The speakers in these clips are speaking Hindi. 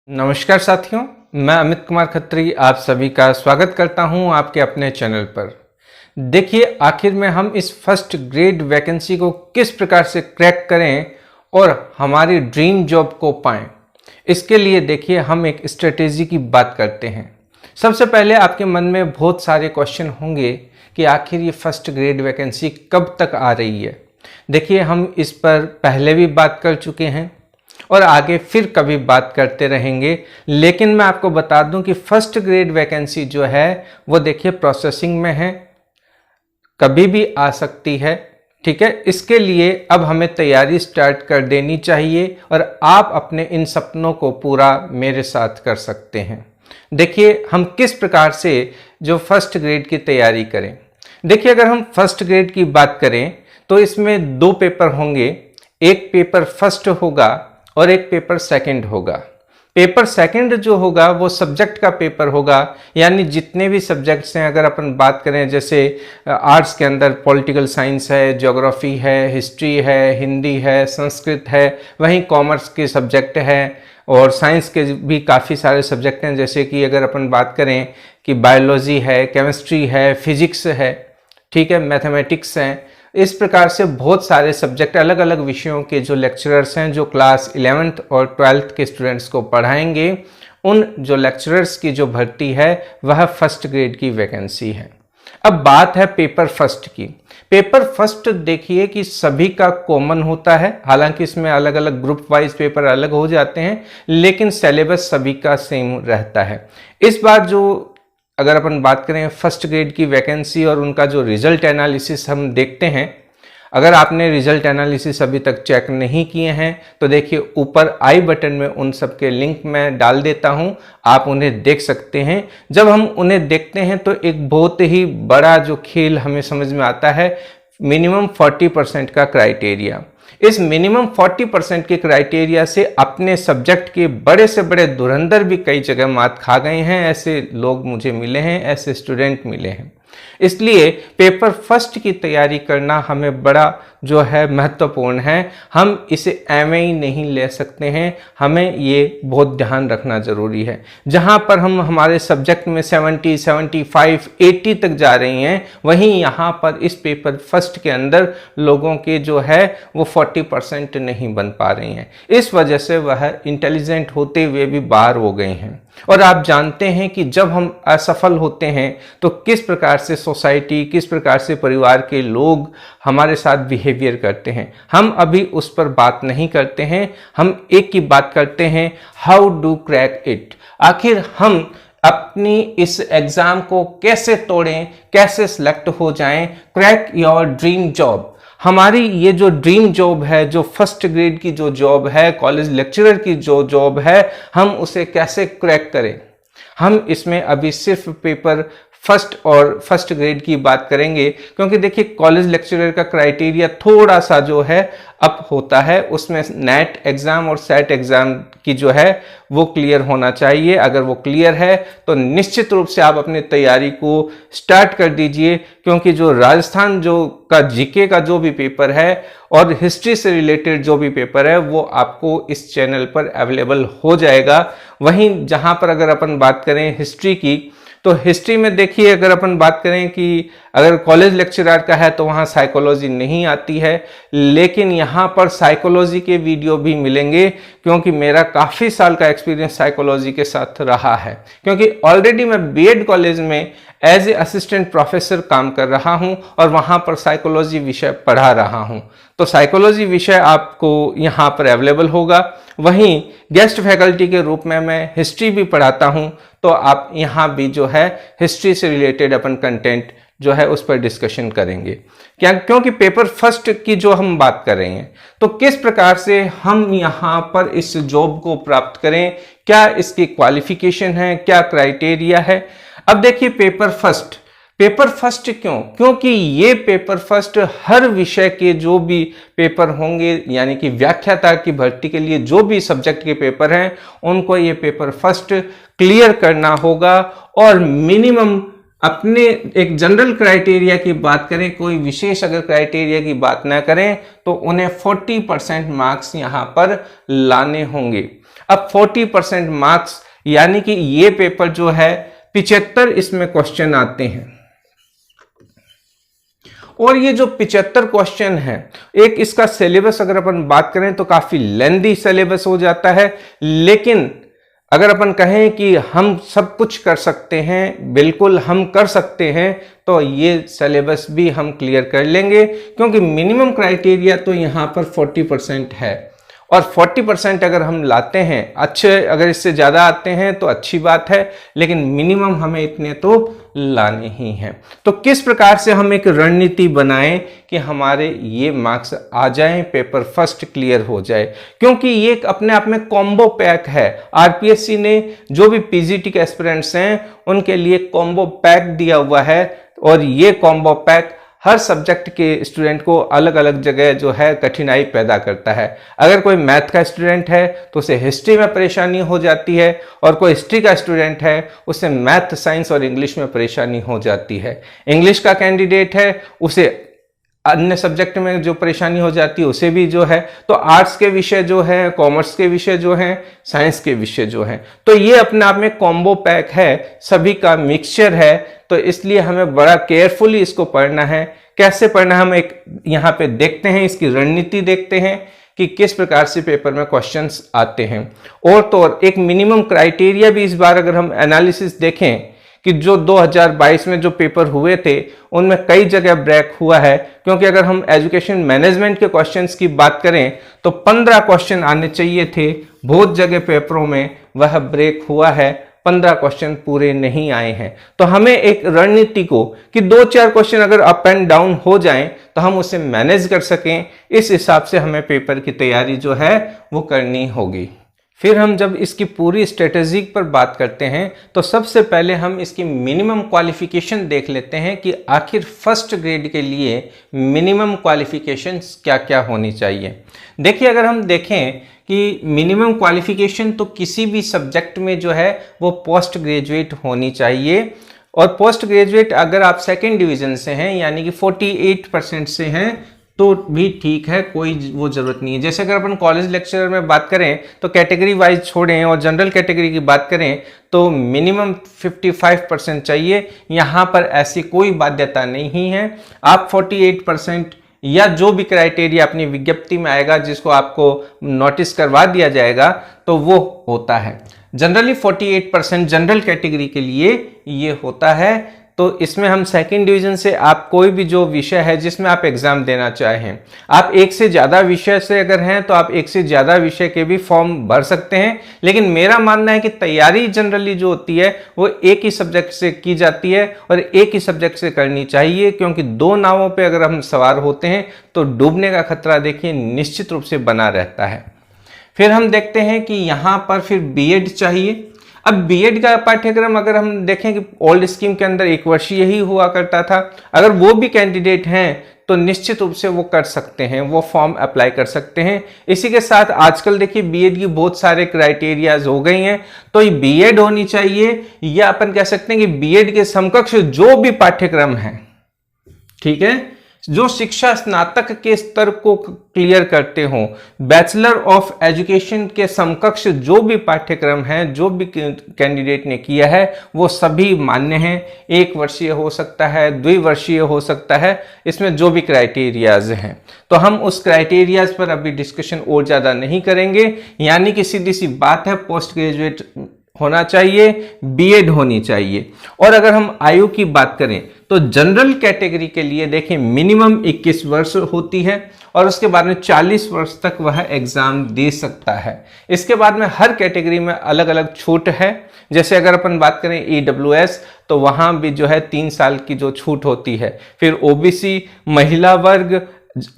नमस्कार साथियों, मैं अमित कुमार खत्री आप सभी का स्वागत करता हूं आपके अपने चैनल पर। देखिए, आखिर में हम इस फर्स्ट ग्रेड वैकेंसी को किस प्रकार से क्रैक करें और हमारी ड्रीम जॉब को पाएं। इसके लिए देखिए हम एक स्ट्रेटेजी की बात करते हैं। सबसे पहले आपके मन में बहुत सारे क्वेश्चन होंगे कि आखिर ये फर्स्ट ग्रेड वैकेंसी कब तक आ रही है। देखिए, हम इस पर पहले भी बात कर चुके हैं और आगे फिर कभी बात करते रहेंगे, लेकिन मैं आपको बता दूं कि फर्स्ट ग्रेड वैकेंसी जो है वो देखिए प्रोसेसिंग में है, कभी भी आ सकती है। ठीक है, इसके लिए अब हमें तैयारी स्टार्ट कर देनी चाहिए और आप अपने इन सपनों को पूरा मेरे साथ कर सकते हैं। देखिए, हम किस प्रकार से जो फर्स्ट ग्रेड की तैयारी करें। देखिए, अगर हम फर्स्ट ग्रेड की बात करें तो इसमें दो पेपर होंगे, एक पेपर फर्स्ट होगा और एक पेपर सेकंड होगा। पेपर सेकंड जो होगा वो सब्जेक्ट का पेपर होगा, यानी जितने भी सब्जेक्ट्स हैं, अगर अपन बात करें जैसे आर्ट्स के अंदर पॉलिटिकल साइंस है, ज्योग्राफी है, हिस्ट्री है, हिंदी है, संस्कृत है, वहीं कॉमर्स के सब्जेक्ट है और साइंस के भी काफ़ी सारे सब्जेक्ट हैं, जैसे कि अगर अपन बात करें कि बायोलॉजी है, केमिस्ट्री है, फिजिक्स है, ठीक है, मैथमेटिक्स हैं। इस प्रकार से बहुत सारे सब्जेक्ट, अलग अलग विषयों के जो लेक्चरर्स हैं जो क्लास 11th और 12th के स्टूडेंट्स को पढ़ाएंगे, उन जो लेक्चरर्स की जो भर्ती है वह फर्स्ट ग्रेड की वैकेंसी है। अब बात है पेपर फर्स्ट की। पेपर फर्स्ट देखिए कि सभी का कॉमन होता है, हालांकि इसमें अलग अलग ग्रुप वाइज पेपर अलग हो जाते हैं, लेकिन सिलेबस सभी का सेम रहता है। इस बार जो अगर अपन बात करें फर्स्ट ग्रेड की वैकेंसी और उनका जो रिजल्ट एनालिसिस हम देखते हैं, अगर आपने रिजल्ट एनालिसिस अभी तक चेक नहीं किए हैं तो देखिए ऊपर आई बटन में उन सब के लिंक मैं डाल देता हूं, आप उन्हें देख सकते हैं। जब हम उन्हें देखते हैं तो एक बहुत ही बड़ा जो खेल हमें समझ में आता है, मिनिमम 40% का क्राइटेरिया। इस मिनिमम 40% के क्राइटेरिया से अपने सब्जेक्ट के बड़े से बड़े धुरंधर भी कई जगह मात खा गए हैं। ऐसे लोग मुझे मिले हैं, ऐसे स्टूडेंट मिले हैं। इसलिए पेपर फर्स्ट की तैयारी करना हमें बड़ा जो है महत्वपूर्ण है। हम इसे एवं ही नहीं ले सकते हैं, हमें ये बहुत ध्यान रखना जरूरी है। जहां पर हम हमारे सब्जेक्ट में 70, 75, 80 तक जा रही हैं, वहीं यहां पर इस पेपर फर्स्ट के अंदर लोगों के जो है वो 40% नहीं बन पा रही हैं। इस वजह से वह इंटेलिजेंट होते हुए भी बाहर हो गए हैं। और आप जानते हैं कि जब हम असफल होते हैं तो किस प्रकार से सोसाइटी, किस प्रकार से परिवार के लोग हमारे साथ बिहेवियर करते हैं। हम अभी उस पर बात नहीं करते हैं, हम एक की बात करते हैं, हाउ डू क्रैक इट। आखिर हम अपनी इस एग्जाम को कैसे तोड़ें, कैसे सिलेक्ट हो जाएं, क्रैक योर ड्रीम जॉब। हमारी ये जो ड्रीम जॉब है, जो फर्स्ट ग्रेड की जो जॉब है, कॉलेज लेक्चरर की जो जॉब है, हम उसे कैसे क्रैक करें। हम इसमें अभी सिर्फ पेपर फर्स्ट और फर्स्ट ग्रेड की बात करेंगे, क्योंकि देखिए कॉलेज लेक्चरर का क्राइटेरिया थोड़ा सा जो है अप होता है, उसमें नेट एग्जाम और सेट एग्जाम की जो है वो क्लियर होना चाहिए। अगर वो क्लियर है तो निश्चित रूप से आप अपनी तैयारी को स्टार्ट कर दीजिए, क्योंकि जो राजस्थान जो का जीके का जो भी पेपर है और हिस्ट्री से रिलेटेड जो भी पेपर है वो आपको इस चैनल पर अवेलेबल हो जाएगा। वहीं जहां पर अगर अपन बात करें हिस्ट्री की, तो हिस्ट्री में देखिए अगर अपन बात करें कि अगर कॉलेज लेक्चरर का है तो वहाँ साइकोलॉजी नहीं आती है, लेकिन यहाँ पर साइकोलॉजी के वीडियो भी मिलेंगे, क्योंकि मेरा काफ़ी साल का एक्सपीरियंस साइकोलॉजी के साथ रहा है। क्योंकि ऑलरेडी मैं बीएड कॉलेज में एज ए असिस्टेंट प्रोफेसर काम कर रहा हूँ और वहाँ पर साइकोलॉजी विषय पढ़ा रहा हूँ, तो साइकोलॉजी विषय आपको यहाँ पर अवेलेबल होगा। वहीं गेस्ट फैकल्टी के रूप में मैं हिस्ट्री भी पढ़ाता हूँ, तो आप यहाँ भी जो है हिस्ट्री से रिलेटेड अपन कंटेंट जो है उस पर डिस्कशन करेंगे। क्या, क्योंकि पेपर फर्स्ट की जो हम बात कर रहे हैं, तो किस प्रकार से हम यहाँ पर इस जॉब को प्राप्त करें, क्या इसकी क्वालिफिकेशन है, क्या क्राइटेरिया है। अब देखिए पेपर फर्स्ट क्यों, क्योंकि ये पेपर फर्स्ट हर विषय के जो भी पेपर होंगे, यानी कि व्याख्याता की भर्ती के लिए जो भी सब्जेक्ट के पेपर हैं, उनको ये पेपर फर्स्ट क्लियर करना होगा। और मिनिमम अपने एक जनरल क्राइटेरिया की बात करें, कोई विशेष अगर क्राइटेरिया की बात ना करें, तो उन्हें 40% मार्क्स यहाँ पर लाने होंगे। अब 40% मार्क्स, यानी कि ये पेपर जो है 75 इसमें क्वेश्चन आते हैं। और ये जो 75 क्वेश्चन है, एक इसका सिलेबस अगर अपन बात करें तो काफी लेंथी सिलेबस हो जाता है, लेकिन अगर अपन कहें कि हम सब कुछ कर सकते हैं, बिल्कुल हम कर सकते हैं, तो ये सिलेबस भी हम क्लियर कर लेंगे, क्योंकि मिनिमम क्राइटेरिया तो यहाँ पर 40% है। और 40% अगर हम लाते हैं, अच्छे अगर इससे ज़्यादा आते हैं तो अच्छी बात है, लेकिन मिनिमम हमें इतने तो लाने ही हैं। तो किस प्रकार से हम एक रणनीति बनाएं कि हमारे ये मार्क्स आ जाएं, पेपर फर्स्ट क्लियर हो जाए, क्योंकि ये एक अपने आप में कॉम्बो पैक है। आरपीएससी ने जो भी पीजीटी के एस्पिरेंट्स हैं उनके लिए कॉम्बो पैक दिया हुआ है, और ये कॉम्बो पैक हर सब्जेक्ट के स्टूडेंट को अलग अलग जगह जो है कठिनाई पैदा करता है। अगर कोई मैथ का स्टूडेंट है तो उसे हिस्ट्री में परेशानी हो जाती है, और कोई हिस्ट्री का स्टूडेंट है उसे मैथ, साइंस और इंग्लिश में परेशानी हो जाती है। इंग्लिश का कैंडिडेट है उसे अन्य सब्जेक्ट में जो परेशानी हो जाती है उसे भी जो है, तो आर्ट्स के विषय जो है, कॉमर्स के विषय जो हैं, साइंस के विषय जो हैं, तो ये अपने आप में कॉम्बो पैक है, सभी का मिक्सचर है। तो इसलिए हमें बड़ा केयरफुली इसको पढ़ना है। कैसे पढ़ना है हम एक यहाँ पे देखते हैं, इसकी रणनीति देखते हैं कि किस प्रकार से पेपर में क्वेश्चंस आते हैं। और तो एक मिनिमम क्राइटेरिया भी इस बार अगर हम एनालिसिस देखें कि जो 2022 में जो पेपर हुए थे उनमें कई जगह ब्रेक हुआ है, क्योंकि अगर हम एजुकेशन मैनेजमेंट के क्वेश्चंस की बात करें तो 15 क्वेश्चन आने चाहिए थे, बहुत जगह पेपरों में वह ब्रेक हुआ है, 15 क्वेश्चन पूरे नहीं आए हैं। तो हमें एक रणनीति को कि 2-4 क्वेश्चन अगर अप एंड डाउन हो जाएं तो हम उसे मैनेज कर सकें, इस हिसाब से हमें पेपर की तैयारी जो है वो करनी होगी। फिर हम जब इसकी पूरी स्ट्रेटेजी पर बात करते हैं तो सबसे पहले हम इसकी मिनिमम क्वालिफिकेशन देख लेते हैं कि आखिर फर्स्ट ग्रेड के लिए मिनिमम क्वालिफिकेशंस क्या क्या होनी चाहिए। देखिए, अगर हम देखें कि मिनिमम क्वालिफिकेशन तो किसी भी सब्जेक्ट में जो है वो पोस्ट ग्रेजुएट होनी चाहिए, और पोस्ट ग्रेजुएट अगर आप सेकेंड डिवीज़न से हैं यानी कि 48% से हैं तो भी ठीक है, कोई वो ज़रूरत नहीं है। जैसे अगर अपन कॉलेज लेक्चरर में बात करें तो कैटेगरी वाइज छोड़ें और जनरल कैटेगरी की बात करें तो मिनिमम 55% चाहिए। यहाँ पर ऐसी कोई बाध्यता नहीं है, आप 48% या जो भी क्राइटेरिया अपनी विज्ञप्ति में आएगा जिसको आपको नोटिस करवा दिया जाएगा तो वो होता है। जनरली 48% जनरल कैटेगरी के लिए ये होता है। तो इसमें हम सेकंड डिवीजन से आप कोई भी जो विषय है जिसमें आप एग्जाम देना चाहें, आप एक से ज़्यादा विषय से अगर हैं तो आप एक से ज़्यादा विषय के भी फॉर्म भर सकते हैं, लेकिन मेरा मानना है कि तैयारी जनरली जो होती है वो एक ही सब्जेक्ट से की जाती है और एक ही सब्जेक्ट से करनी चाहिए, क्योंकि दो नावों पर अगर हम सवार होते हैं तो डूबने का खतरा देखिए निश्चित रूप से बना रहता है। फिर हम देखते हैं कि यहाँ पर फिर बीएड चाहिए। अब बीएड का पाठ्यक्रम अगर हम देखें कि ओल्ड स्कीम के अंदर 1 वर्षीय ही हुआ करता था, अगर वो भी कैंडिडेट हैं तो निश्चित रूप से वो कर सकते हैं, वो फॉर्म अप्लाई कर सकते हैं। इसी के साथ आजकल देखिए बीएड की बहुत सारे क्राइटेरियाज हो गई हैं, तो ये बीएड होनी चाहिए, या अपन कह सकते हैं कि बीएड के समकक्ष जो भी पाठ्यक्रम है, ठीक है, जो शिक्षा स्नातक के स्तर को क्लियर करते हों, बैचलर ऑफ एजुकेशन के समकक्ष जो भी पाठ्यक्रम हैं, जो भी कैंडिडेट ने किया है वो सभी मान्य हैं। 1 वर्षीय हो सकता है, 2 वर्षीय हो सकता है, इसमें जो भी क्राइटेरियाज हैं। तो हम उस क्राइटेरियाज पर अभी डिस्कशन और ज़्यादा नहीं करेंगे, यानी कि सीधी सी बात है, पोस्ट ग्रेजुएट होना चाहिए, बीएड होनी चाहिए। और अगर हम आयु की बात करें तो जनरल कैटेगरी के लिए देखें मिनिमम 21 वर्ष होती है और उसके बाद में 40 वर्ष तक वह एग्जाम दे सकता है। इसके बाद में हर कैटेगरी में अलग अलग छूट है। जैसे अगर अपन बात करें ईडब्ल्यूएस तो वहां भी जो है 3 साल की जो छूट होती है। फिर ओबीसी, महिला वर्ग,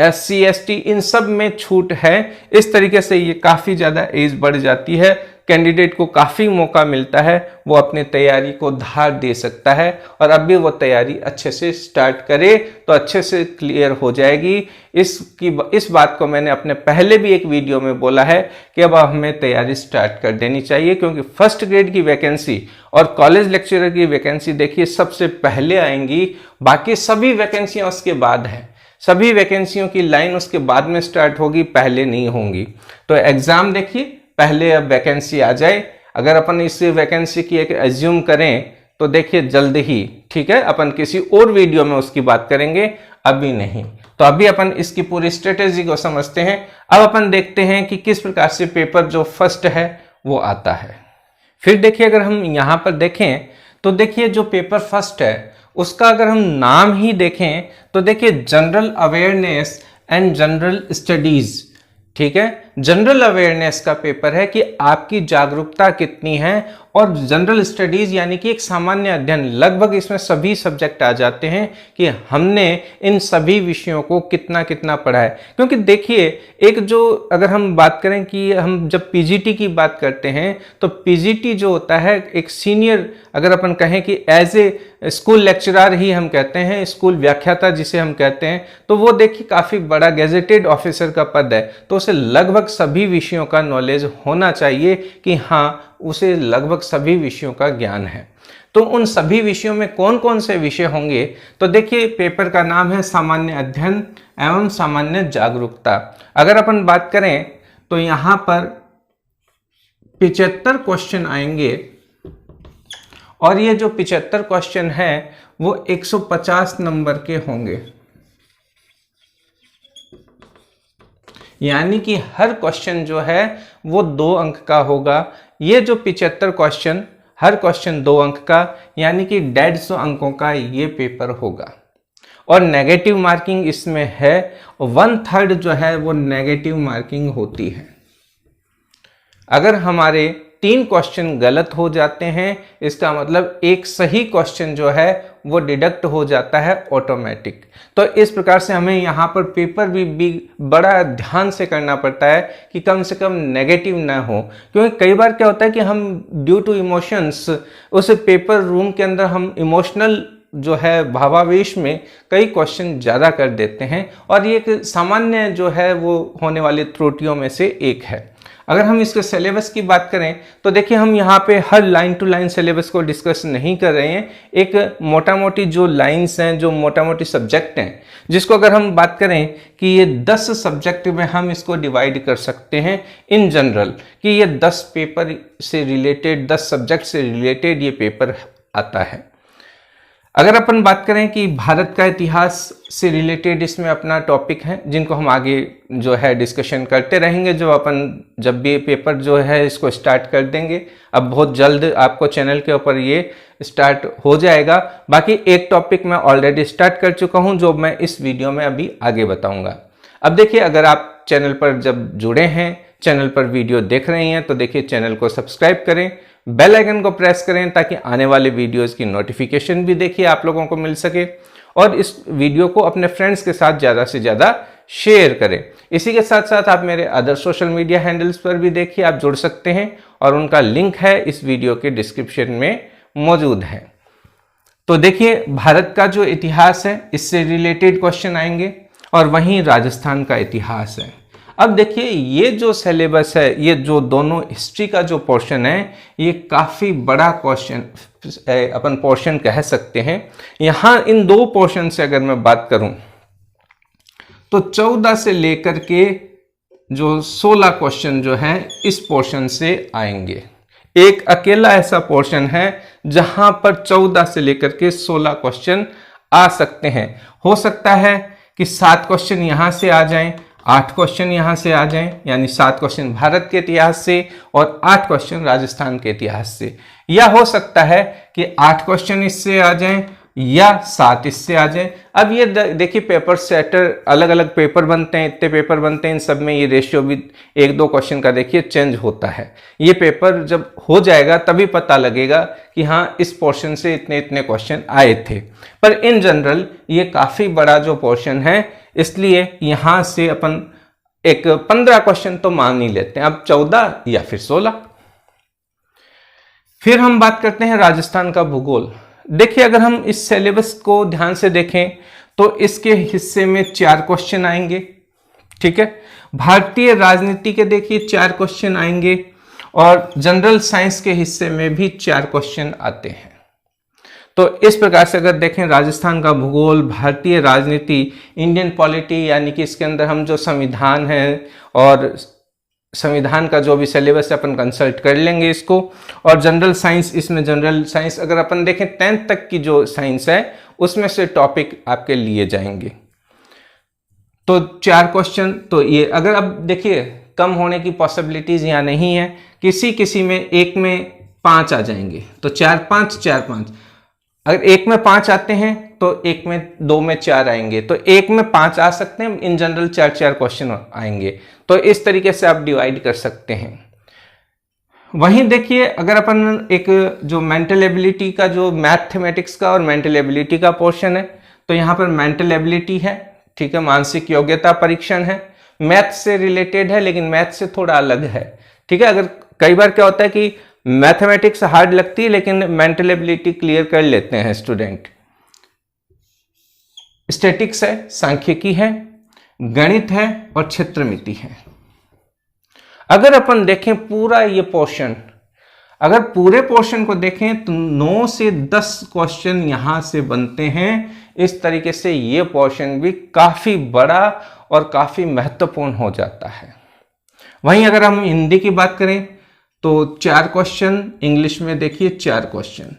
SC ST इन सब में छूट है। इस तरीके से ये काफ़ी ज़्यादा एज बढ़ जाती है, कैंडिडेट को काफ़ी मौका मिलता है, वो अपने तैयारी को धार दे सकता है और अभी वो तैयारी अच्छे से स्टार्ट करे तो अच्छे से क्लियर हो जाएगी। इस बात को मैंने अपने पहले भी एक वीडियो में बोला है कि अब हमें तैयारी स्टार्ट कर देनी चाहिए, क्योंकि फर्स्ट ग्रेड की वैकेंसी और कॉलेज लेक्चरर की वैकेंसी देखिए सबसे पहले आएंगी, बाकी सभी वैकेंसियाँ उसके बाद है। सभी वैकेंसियों की लाइन उसके बाद में स्टार्ट होगी, पहले नहीं होंगी। तो एग्जाम देखिए पहले अब वैकेंसी आ जाए। अगर अपन इस वैकेंसी की एक एज्यूम करें तो देखिए जल्द ही, ठीक है, अपन किसी और वीडियो में उसकी बात करेंगे, अभी नहीं। तो अभी अपन इसकी पूरी स्ट्रेटेजी को समझते हैं। अब अपन देखते हैं कि किस प्रकार से पेपर जो फर्स्ट है वो आता है। फिर देखिए अगर हम यहाँ पर देखें तो देखिए जो पेपर फर्स्ट है उसका अगर हम नाम ही देखें तो देखिए general awareness and general studies, ठीक है। जनरल अवेयरनेस का पेपर है कि आपकी जागरूकता कितनी है, और जनरल स्टडीज यानी कि एक सामान्य अध्ययन, लगभग इसमें सभी सब्जेक्ट आ जाते हैं कि हमने इन सभी विषयों को कितना कितना पढ़ा है। क्योंकि देखिए एक जो अगर हम बात करें कि हम जब पीजीटी की बात करते हैं तो पीजीटी जो होता है एक सीनियर, अगर अपन कहें कि एज ए स्कूल लेक्चरर ही हम कहते हैं, स्कूल व्याख्याता जिसे हम कहते हैं, तो वो देखिए काफ़ी बड़ा गेजेटेड ऑफिसर का पद है, तो उसे लगभग सभी विषयों का नॉलेज होना चाहिए कि हाँ उसे लगभग सभी विषयों का ज्ञान है। तो उन सभी विषयों में कौन कौन से विषय होंगे, तो देखिए पेपर का नाम है सामान्य अध्ययन एवं सामान्य जागरूकता। अगर अपन बात करें तो यहाँ पर 75 क्वेश्चन आएंगे, और ये जो 75 क्वेश्चन है वो 150 नंबर के होंगे, यानी कि हर क्वेश्चन जो है वो 2 अंक का होगा। ये जो 75 क्वेश्चन, हर क्वेश्चन 2 अंक का, यानी कि 150 अंकों का ये पेपर होगा। और नेगेटिव मार्किंग इसमें है, 1/3 जो है वो नेगेटिव मार्किंग होती है। अगर हमारे 3 क्वेश्चन गलत हो जाते हैं, इसका मतलब एक सही क्वेश्चन जो है वो डिडक्ट हो जाता है ऑटोमेटिक। तो इस प्रकार से हमें यहाँ पर पेपर भी बड़ा ध्यान से करना पड़ता है कि कम से कम नेगेटिव ना हो। क्योंकि कई बार क्या होता है कि हम ड्यू टू इमोशंस उस पेपर रूम के अंदर हम इमोशनल जो है भावावेश में कई क्वेश्चन ज़्यादा कर देते हैं, और ये एक सामान्य जो है वो होने वाली त्रुटियों में से एक है। अगर हम इसके सिलेबस की बात करें तो देखिए हम यहाँ पे हर लाइन टू लाइन सिलेबस को डिस्कस नहीं कर रहे हैं, एक मोटा मोटी जो लाइंस हैं, जो मोटा मोटी सब्जेक्ट हैं, जिसको अगर हम बात करें कि ये 10 सब्जेक्ट में हम इसको डिवाइड कर सकते हैं इन जनरल, कि ये 10 पेपर से रिलेटेड, 10 सब्जेक्ट से रिलेटेड ये पेपर आता है। अगर अपन बात करें कि भारत का इतिहास से रिलेटेड इसमें अपना टॉपिक है, जिनको हम आगे जो है डिस्कशन करते रहेंगे, जब भी पेपर जो है इसको स्टार्ट कर देंगे। अब बहुत जल्द आपको चैनल के ऊपर ये स्टार्ट हो जाएगा। बाकी एक टॉपिक मैं ऑलरेडी स्टार्ट कर चुका हूं जो मैं इस वीडियो में अभी आगे बताऊंगा। अब देखिए अगर आप चैनल पर जब जुड़े हैं, चैनल पर वीडियो देख रहे हैं, तो देखिए चैनल को सब्सक्राइब करें, बेल आइकन को प्रेस करें ताकि आने वाले वीडियोस की नोटिफिकेशन भी देखिए आप लोगों को मिल सके, और इस वीडियो को अपने फ्रेंड्स के साथ ज़्यादा से ज़्यादा शेयर करें। इसी के साथ साथ आप मेरे अदर सोशल मीडिया हैंडल्स पर भी देखिए, आप जुड़ सकते हैं, और उनका लिंक है इस वीडियो के डिस्क्रिप्शन में मौजूद है। तो देखिए भारत का जो इतिहास है इससे रिलेटेड क्वेश्चन आएंगे, और वहीं राजस्थान का इतिहास है। अब देखिए ये जो सिलेबस है, ये जो दोनों हिस्ट्री का जो पोर्शन है, ये काफ़ी बड़ा क्वेश्चन अपन पोर्शन कह सकते हैं। यहाँ इन 2 पोर्शन से अगर मैं बात करूं तो 14 से लेकर के जो 16 क्वेश्चन जो हैं इस पोर्शन से आएंगे। एक अकेला ऐसा पोर्शन है जहां पर 14 से लेकर के 16 क्वेश्चन आ सकते हैं। हो सकता है कि 7 क्वेश्चन यहाँ से आ जाएं, 8 क्वेश्चन यहाँ से आ जाएं, यानी 7 क्वेश्चन भारत के इतिहास से और 8 क्वेश्चन राजस्थान के इतिहास से, या हो सकता है कि 8 क्वेश्चन इससे आ जाएं या 7 इससे आ जाएं। अब ये देखिए पेपर सेटर, अलग अलग पेपर बनते हैं, इतने पेपर बनते हैं, इन सब में ये रेशियो भी 1-2 क्वेश्चन का देखिए चेंज होता है। ये पेपर जब हो जाएगा तभी पता लगेगा कि हाँ इस पोर्शन से इतने इतने क्वेश्चन आए थे। पर इन जनरल ये काफ़ी बड़ा जो पोर्शन है, इसलिए यहाँ से अपन एक 15 क्वेश्चन तो मान ही लेते हैं, अब 14 या फिर 16। फिर हम बात करते हैं राजस्थान का भूगोल। देखिए अगर हम इस सिलेबस को ध्यान से देखें तो इसके हिस्से में 4 क्वेश्चन आएंगे, ठीक है। भारतीय राजनीति के देखिए 4 क्वेश्चन आएंगे, और जनरल साइंस के हिस्से में भी 4 क्वेश्चन आते हैं। तो इस प्रकार से अगर देखें राजस्थान का भूगोल, भारतीय राजनीति, इंडियन पॉलिटी, यानी कि इसके अंदर हम जो संविधान है और संविधान का जो भी सिलेबस है अपन कंसल्ट कर लेंगे इसको। और जनरल साइंस, इसमें जनरल साइंस अगर अपन देखें 10th तक की जो साइंस है उसमें से टॉपिक आपके लिए जाएंगे। तो 4 क्वेश्चन, तो ये अगर अब देखिए कम होने की पॉसिबिलिटीज यहाँ नहीं है, किसी में एक में 5 आ जाएंगे, तो 4 5 4 5। अगर एक में 5 आते हैं तो एक में 2 में 4 आएंगे, तो एक में 5 आ सकते हैं, इन जनरल 4 क्वेश्चन आएंगे। तो इस तरीके से आप डिवाइड कर सकते हैं। वहीं देखिए अगर अपन एक जो मेंटल एबिलिटी का, जो मैथमेटिक्स का और मेंटल एबिलिटी का पोर्शन है, तो यहाँ पर मेंटल एबिलिटी है, ठीक है, मानसिक योग्यता परीक्षण है, मैथ से रिलेटेड है लेकिन मैथ से थोड़ा अलग है, ठीक है। अगर कई बार क्या होता है कि मैथमेटिक्स हार्ड लगती है लेकिन मेंटल एबिलिटी क्लियर कर लेते हैं स्टूडेंट। स्टैटिक्स है, सांख्यिकी है, गणित है और क्षेत्रमिति है। अगर अपन देखें पूरा ये पोर्शन, अगर पूरे पोर्शन को देखें तो 9 से 10 क्वेश्चन यहां से बनते हैं। इस तरीके से ये पोर्शन भी काफी बड़ा और काफी महत्वपूर्ण हो जाता है। वहीं अगर हम हिंदी की बात करें तो 4 क्वेश्चन, इंग्लिश में देखिए 4 क्वेश्चन,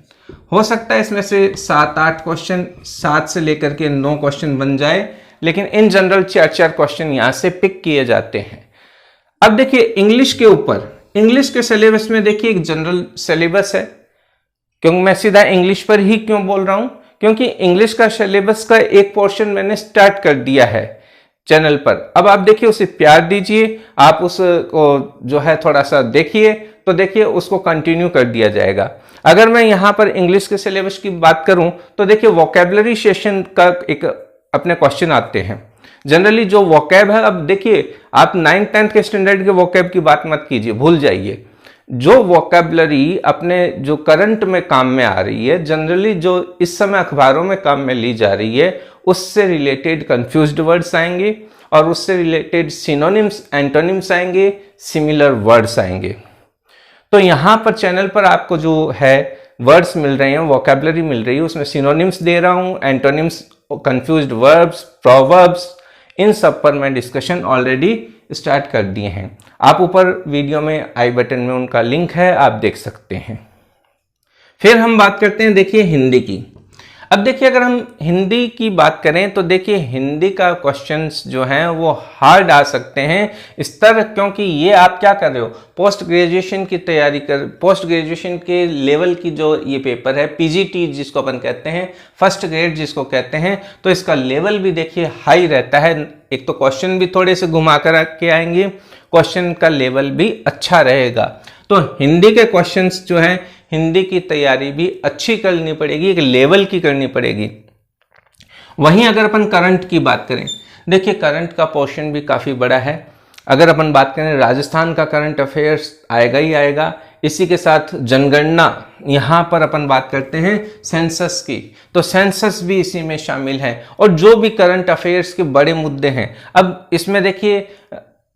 हो सकता है इसमें से 7-8 क्वेश्चन, 7 से लेकर के 9 क्वेश्चन बन जाए, लेकिन इन जनरल 4 क्वेश्चन यहां से पिक किए जाते हैं। अब देखिए इंग्लिश के ऊपर, इंग्लिश के सिलेबस में देखिए एक जनरल सिलेबस है, क्योंकि मैं सीधा इंग्लिश पर ही क्यों बोल रहा हूं, क्योंकि इंग्लिश का सिलेबस का एक पोर्शन मैंने स्टार्ट कर दिया है चैनल पर। अब आप देखिए उसे प्यार दीजिए, आप उसको जो है थोड़ा सा देखिए, तो देखिए उसको कंटिन्यू कर दिया जाएगा। अगर मैं यहाँ पर इंग्लिश के सिलेबस की बात करूं तो देखिए वोकैबुलरी सेशन का एक अपने क्वेश्चन आते हैं। जनरली जो वोकैब है, अब देखिए आप 9th 10th के स्टैंडर्ड के वोकैब की बात मत कीजिए, भूल जाइए। जो वोकैबुलरी अपने जो करंट में काम में आ रही है, जनरली जो इस समय अखबारों में काम में ली जा रही है, उससे रिलेटेड कंफ्यूज्ड वर्ड्स आएंगे और उससे रिलेटेड सिनोनिम्स, एंटोनिम्स आएंगे, सिमिलर वर्ड्स आएंगे। तो यहां पर चैनल पर आपको जो है वर्ड्स मिल रहे हैं, वोकैबुलरी मिल रही है, उसमें सिनोनिम्स दे रहा हूं, एंटोनिम्स, कंफ्यूज्ड वर्ब्स, प्रोवर्ब्स, इन सब पर मैं डिस्कशन ऑलरेडी स्टार्ट कर दिए हैं। आप ऊपर वीडियो में आई बटन में उनका लिंक है, आप देख सकते हैं। फिर हम बात करते हैं देखिए हिंदी की। अब देखिए अगर हम हिंदी की बात करें तो देखिए हिंदी का क्वेश्चंस जो हैं वो हार्ड आ सकते हैं स्तर, क्योंकि ये आप क्या कर रहे हो, पोस्ट ग्रेजुएशन की तैयारी कर, पोस्ट ग्रेजुएशन के लेवल की जो ये पेपर है, पीजीटी जिसको अपन कहते हैं, फर्स्ट ग्रेड जिसको कहते हैं, तो इसका लेवल भी देखिए हाई रहता है। एक तो क्वेश्चन भी थोड़े से घुमा कर के आएंगे, क्वेश्चन का लेवल भी अच्छा रहेगा। तो हिंदी के क्वेश्चंस जो हैं, हिंदी की तैयारी भी अच्छी करनी पड़ेगी, एक लेवल की करनी पड़ेगी। वहीं अगर अपन करंट की बात करें, देखिए करंट का पोर्शन भी काफ़ी बड़ा है। अगर अपन बात करें राजस्थान का करंट अफेयर्स आएगा ही आएगा, इसी के साथ जनगणना, यहाँ पर अपन बात करते हैं सेंसस की, तो सेंसस भी इसी में शामिल है, और जो भी करंट अफेयर्स के बड़े मुद्दे हैं। अब इसमें देखिए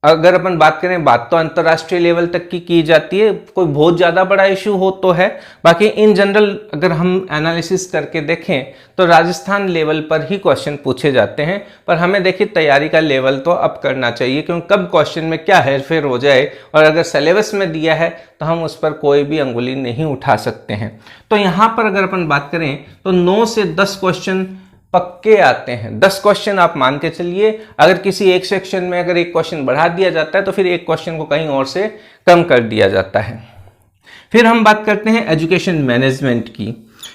अगर अपन बात करें, बात तो अंतर्राष्ट्रीय लेवल तक की जाती है, कोई बहुत ज़्यादा बड़ा इशू हो तो है, बाकी इन जनरल अगर हम एनालिसिस करके देखें तो राजस्थान लेवल पर ही क्वेश्चन पूछे जाते हैं। पर हमें देखिए तैयारी का लेवल तो अप करना चाहिए, क्योंकि कब क्वेश्चन में क्या हेरफेर हो जाए, और अगर सिलेबस में दिया है तो हम उस पर कोई भी अंगुली नहीं उठा सकते हैं। तो यहाँ पर अगर अपन बात करें तो 9 से 10 क्वेश्चन पक्के आते हैं। 10 क्वेश्चन आप मान के चलिए, अगर किसी एक सेक्शन में अगर एक क्वेश्चन बढ़ा दिया जाता है तो फिर एक क्वेश्चन को कहीं और से कम कर दिया जाता है। फिर हम बात करते हैं एजुकेशन मैनेजमेंट की,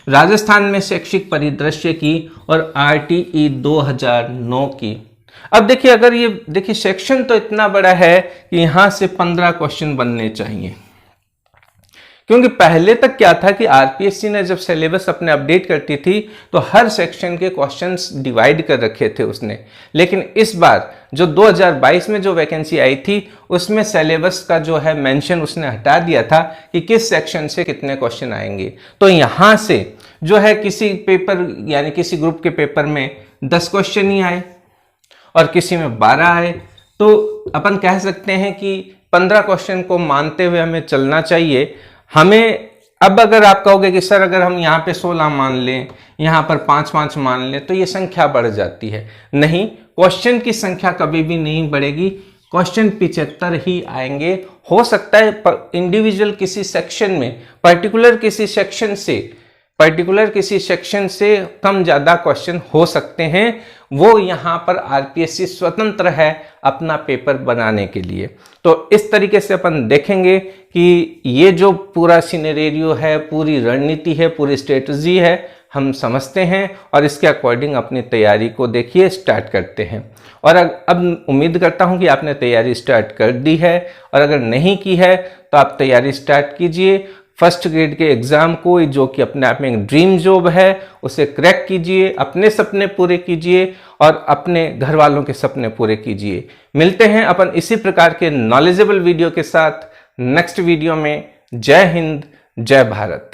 राजस्थान में शैक्षिक परिदृश्य की और आरटीई 2009 की। अब देखिए अगर ये देखिए सेक्शन तो इतना बड़ा है कि यहां से 15 क्वेश्चन बनने चाहिए, क्योंकि पहले तक क्या था कि आरपीएससी ने जब सिलेबस अपने अपडेट करती थी तो हर सेक्शन के क्वेश्चंस डिवाइड कर रखे थे उसने। लेकिन इस बार जो 2022 में जो वैकेंसी आई थी उसमें सिलेबस का जो है मेंशन उसने हटा दिया था कि किस सेक्शन से कितने क्वेश्चन आएंगे। तो यहाँ से जो है किसी पेपर यानी किसी ग्रुप के पेपर में 10 क्वेश्चन ही आए और किसी में 12 आए, तो अपन कह सकते हैं कि 15 क्वेश्चन को मानते हुए हमें चलना चाहिए। हमें अब अगर आप कहोगे कि सर अगर हम यहाँ पे 16 मान लें, यहाँ पर 5-5 मान लें, तो ये संख्या बढ़ जाती है। नहीं, क्वेश्चन की संख्या कभी भी नहीं बढ़ेगी, क्वेश्चन 75 ही आएंगे। हो सकता है इंडिविजुअल किसी सेक्शन में, पर्टिकुलर किसी सेक्शन से कम ज़्यादा क्वेश्चन हो सकते हैं। वो यहाँ पर आरपीएससी स्वतंत्र है अपना पेपर बनाने के लिए। तो इस तरीके से अपन देखेंगे कि ये जो पूरा सिनेरियो है, पूरी रणनीति है, पूरी स्ट्रेटजी है, हम समझते हैं और इसके अकॉर्डिंग अपनी तैयारी को देखिए स्टार्ट करते हैं। और अब उम्मीद करता हूं कि आपने तैयारी स्टार्ट कर दी है, और अगर नहीं की है तो आप तैयारी स्टार्ट कीजिए। फर्स्ट ग्रेड के एग्ज़ाम को, जो कि अपने आप में एक ड्रीम जॉब है, उसे क्रैक कीजिए, अपने सपने पूरे कीजिए और अपने घर वालों के सपने पूरे कीजिए। मिलते हैं अपन इसी प्रकार के नॉलेजेबल वीडियो के साथ नेक्स्ट वीडियो में। जय हिंद, जय भारत।